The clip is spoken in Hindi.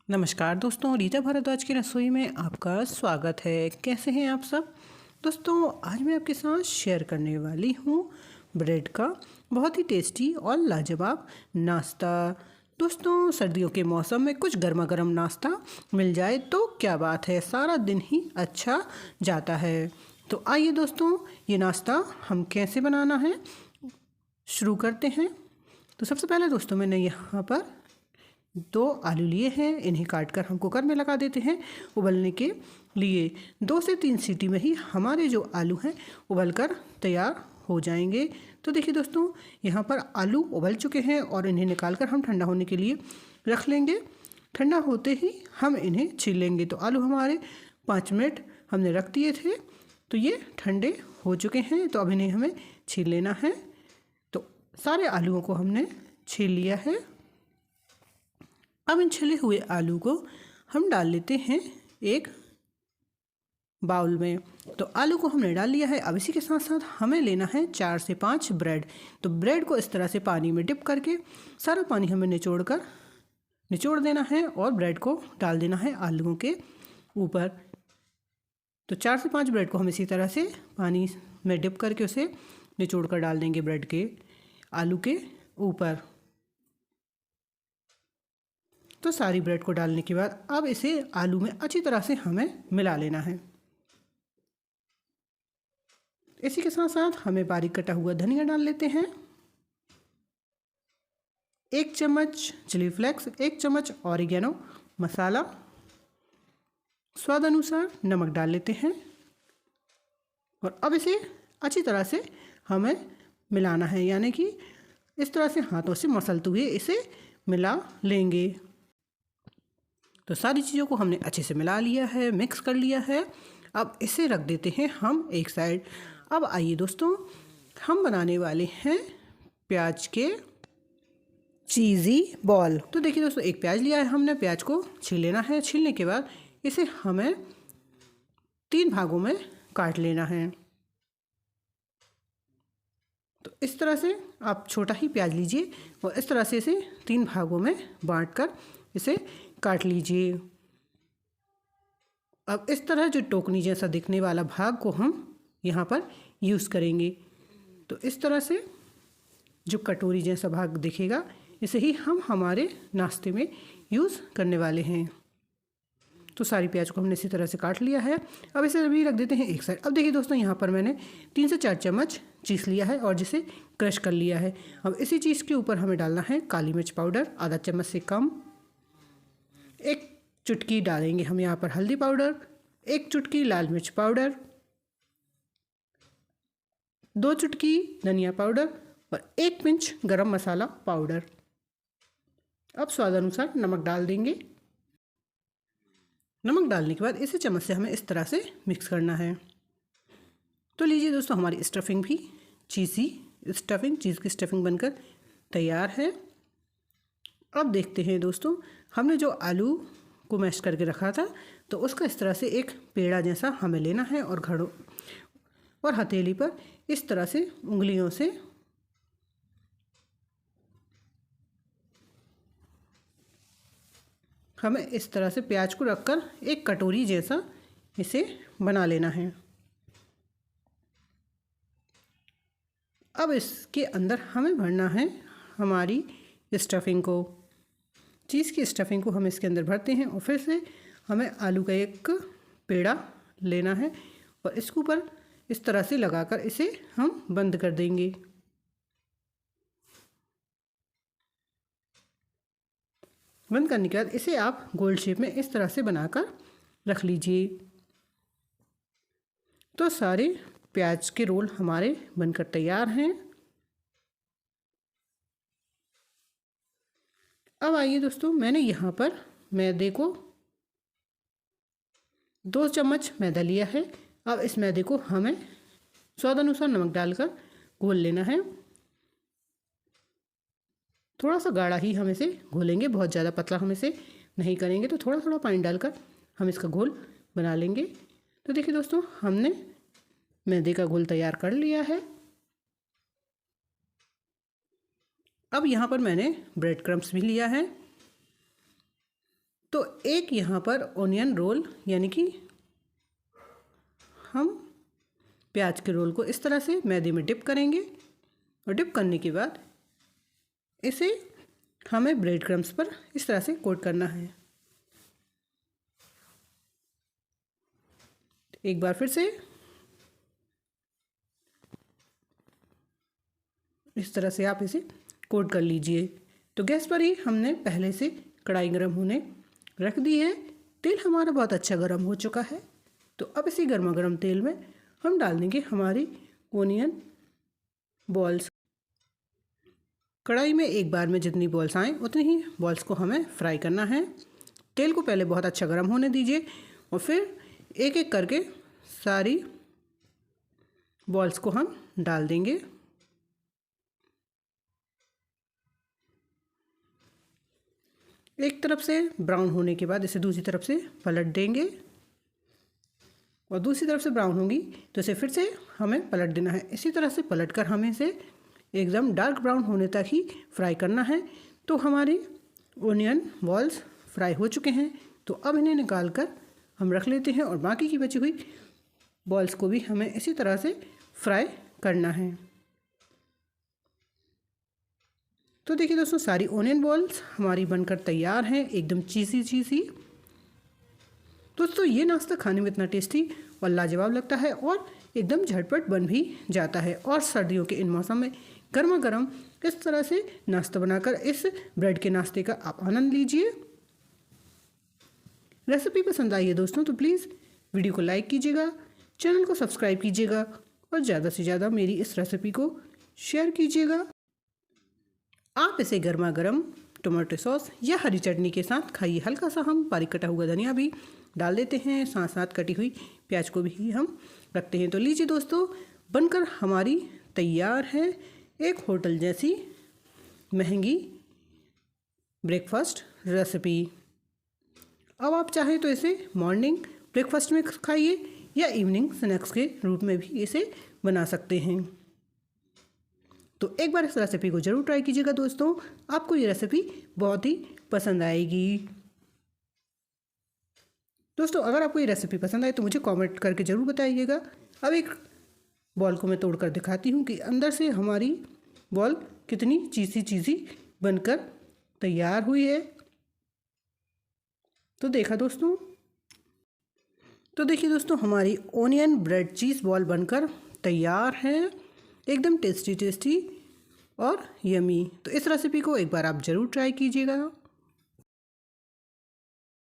नमस्कार दोस्तों, रीता भारद्वाज की रसोई में आपका स्वागत है। कैसे हैं आप सब दोस्तों? आज मैं आपके साथ शेयर करने वाली हूँ ब्रेड का बहुत ही टेस्टी और लाजवाब नाश्ता। दोस्तों, सर्दियों के मौसम में कुछ गर्मा गर्म नाश्ता मिल जाए तो क्या बात है, सारा दिन ही अच्छा जाता है। तो आइए दोस्तों, ये नाश्ता हम कैसे बनाना है शुरू करते हैं। तो सबसे पहले दोस्तों मैंने यहाँ पर 2 आलू लिए हैं, इन्हें काट कर हम कुकर में लगा देते हैं उबलने के लिए। 2 से 3 सीटी में ही हमारे जो आलू हैं उबल कर तैयार हो जाएंगे। तो देखिए दोस्तों, यहाँ पर आलू उबल चुके हैं और इन्हें निकाल कर हम ठंडा होने के लिए रख लेंगे। ठंडा होते ही हम इन्हें छील लेंगे। तो आलू हमारे 5 मिनट हमने रख दिए थे, तो ये ठंडे हो चुके हैं। तो अब इन्हें हमें छील लेना है। तो सारे आलूओं को हमने छील लिया है। अब इन छिले हुए आलू को हम डाल लेते हैं एक बाउल में। तो आलू को हमने डाल लिया है। अब इसी के साथ साथ हमें लेना है 4 से 5 ब्रेड। तो ब्रेड को इस तरह से पानी में डिप करके सारा पानी हमें निचोड़ देना है और ब्रेड को डाल देना है आलूओं के ऊपर। तो 4 से 5 ब्रेड को हम इसी तरह से पानी में डिप करके उसे निचोड़ कर डाल देंगे ब्रेड के आलू के ऊपर। तो सारी ब्रेड को डालने के बाद अब इसे आलू में अच्छी तरह से हमें मिला लेना है। इसी के साथ साथ हमें बारीक कटा हुआ धनिया डाल लेते हैं, 1 चम्मच चिली फ्लेक्स, 1 चम्मच ऑरिगेनो मसाला, स्वाद अनुसार नमक डाल लेते हैं और अब इसे अच्छी तरह से हमें मिलाना है, यानी कि इस तरह से हाथों से मसलते हुए इसे मिला लेंगे। तो सारी चीज़ों को हमने अच्छे से मिला लिया है, मिक्स कर लिया है। अब इसे रख देते हैं हम एक साइड। अब आइए दोस्तों, हम बनाने वाले हैं प्याज के चीज़ी बॉल। तो देखिए दोस्तों, एक प्याज लिया है हमने, प्याज को छील लेना है। छीलने के बाद इसे हमें 3 भागों में काट लेना है। तो इस तरह से आप छोटा ही प्याज लीजिए और इस तरह से इसे 3 भागों में बांट कर इसे काट लीजिए। अब इस तरह जो टोकनी जैसा दिखने वाला भाग को हम यहाँ पर यूज़ करेंगे। तो इस तरह से जो कटोरी जैसा भाग दिखेगा, इसे ही हम हमारे नाश्ते में यूज़ करने वाले हैं। तो सारी प्याज को हमने इसी तरह से काट लिया है। अब इसे अभी रख देते हैं एक साइड। अब देखिए दोस्तों, यहाँ पर मैंने 3 से 4 चम्मच चीज़ लिया है और जिसे क्रश कर लिया है। अब इसी चीज़ के ऊपर हमें डालना है काली मिर्च पाउडर, आधा चम्मच से कम। 1 चुटकी डालेंगे हम यहाँ पर हल्दी पाउडर, 1 चुटकी लाल मिर्च पाउडर, 2 चुटकी धनिया पाउडर और 1 पिंच गरम मसाला पाउडर। अब स्वाद अनुसार नमक डाल देंगे। नमक डालने के बाद इसे चम्मच से हमें इस तरह से मिक्स करना है। तो लीजिए दोस्तों, हमारी स्टफिंग भी चीज़ की स्टफिंग बनकर तैयार है। अब देखते हैं दोस्तों, हमने जो आलू को मैश करके रखा था, तो उसका इस तरह से एक पेड़ा जैसा हमें लेना है और घड़ों और हथेली पर इस तरह से उंगलियों से हमें इस तरह से प्याज को रखकर एक कटोरी जैसा इसे बना लेना है। अब इसके अंदर हमें भरना है हमारी स्टफिंग को। चीज़ की स्टफिंग को हम इसके अंदर भरते हैं और फिर से हमें आलू का एक पेड़ा लेना है और इसके ऊपर इस तरह से लगाकर इसे हम बंद कर देंगे। बंद करने के बाद इसे आप गोल शेप में इस तरह से बनाकर रख लीजिए। तो सारे प्याज के रोल हमारे बनकर तैयार हैं। अब आइए दोस्तों, मैंने यहाँ पर मैदे को 2 चम्मच मैदा लिया है। अब इस मैदे को हमें स्वाद अनुसार नमक डालकर घोल लेना है। थोड़ा सा गाढ़ा ही हम इसे घोलेंगे, बहुत ज़्यादा पतला हम इसे नहीं करेंगे। तो थोड़ा थोड़ा पानी डालकर हम इसका घोल बना लेंगे। तो देखिए दोस्तों, हमने मैदे का घोल तैयार कर लिया है। अब यहाँ पर मैंने ब्रेड क्रम्स भी लिया है। तो एक यहाँ पर ऑनियन रोल यानी कि हम प्याज के रोल को इस तरह से मैदे में डिप करेंगे और डिप करने के बाद इसे हमें ब्रेड क्रम्स पर इस तरह से कोट करना है। एक बार फिर से इस तरह से आप इसे कोट कर लीजिए। तो गैस पर ही हमने पहले से कढ़ाई गरम होने रख दी है। तेल हमारा बहुत अच्छा गरम हो चुका है। तो अब इसी गर्मा गर्म तेल में हम डाल देंगे हमारी ओनियन बॉल्स। कढ़ाई में एक बार में जितनी बॉल्स आएँ उतनी ही बॉल्स को हमें फ्राई करना है। तेल को पहले बहुत अच्छा गर्म होने दीजिए और फिर एक एक करके सारी बॉल्स को हम डाल देंगे। एक तरफ से ब्राउन होने के बाद इसे दूसरी तरफ से पलट देंगे और दूसरी तरफ से ब्राउन होंगी तो इसे फिर से हमें पलट देना है। इसी तरह से पलट कर हमें इसे एकदम डार्क ब्राउन होने तक ही फ्राई करना है। तो हमारी ओनियन बॉल्स फ्राई हो चुके हैं। तो अब इन्हें निकाल कर हम रख लेते हैं और बाकी की बची हुई बॉल्स को भी हमें इसी तरह से फ्राई करना है। तो देखिए दोस्तों, सारी ओनियन बॉल्स हमारी बनकर तैयार हैं, एकदम चीसी चीसी। दोस्तों ये नाश्ता खाने में इतना टेस्टी और लाजवाब लगता है और एकदम झटपट बन भी जाता है। और सर्दियों के इन मौसम में गर्मा गर्म इस तरह से नाश्ता बनाकर इस ब्रेड के नाश्ते का आप आनंद लीजिए। रेसिपी पसंद आई है दोस्तों तो प्लीज़ वीडियो को लाइक कीजिएगा, चैनल को सब्सक्राइब कीजिएगा और ज़्यादा से ज़्यादा मेरी इस रेसिपी को शेयर कीजिएगा। आप इसे गर्मा गर्म टमाटो सॉस या हरी चटनी के साथ खाइए। हल्का सा हम बारीक कटा हुआ धनिया भी डाल देते हैं, साथ साथ कटी हुई प्याज को भी हम रखते हैं। तो लीजिए दोस्तों, बनकर हमारी तैयार है एक होटल जैसी महंगी ब्रेकफास्ट रेसिपी। अब आप चाहें तो इसे मॉर्निंग ब्रेकफास्ट में खाइए या इवनिंग स्नैक्स के रूप में भी इसे बना सकते हैं। तो एक बार इस रेसिपी को ज़रूर ट्राई कीजिएगा दोस्तों, आपको ये रेसिपी बहुत ही पसंद आएगी। दोस्तों अगर आपको ये रेसिपी पसंद आए तो मुझे कमेंट करके ज़रूर बताइएगा। अब एक बॉल को मैं तोड़कर दिखाती हूँ कि अंदर से हमारी बॉल कितनी चीसी चीसी बनकर तैयार हुई है। तो देखा दोस्तों, तो देखिए दोस्तों, हमारी ओनियन ब्रेड चीज़ बॉल बनकर तैयार है, एकदम टेस्टी टेस्टी और यमी। तो इस रेसिपी को एक बार आप ज़रूर ट्राई कीजिएगा।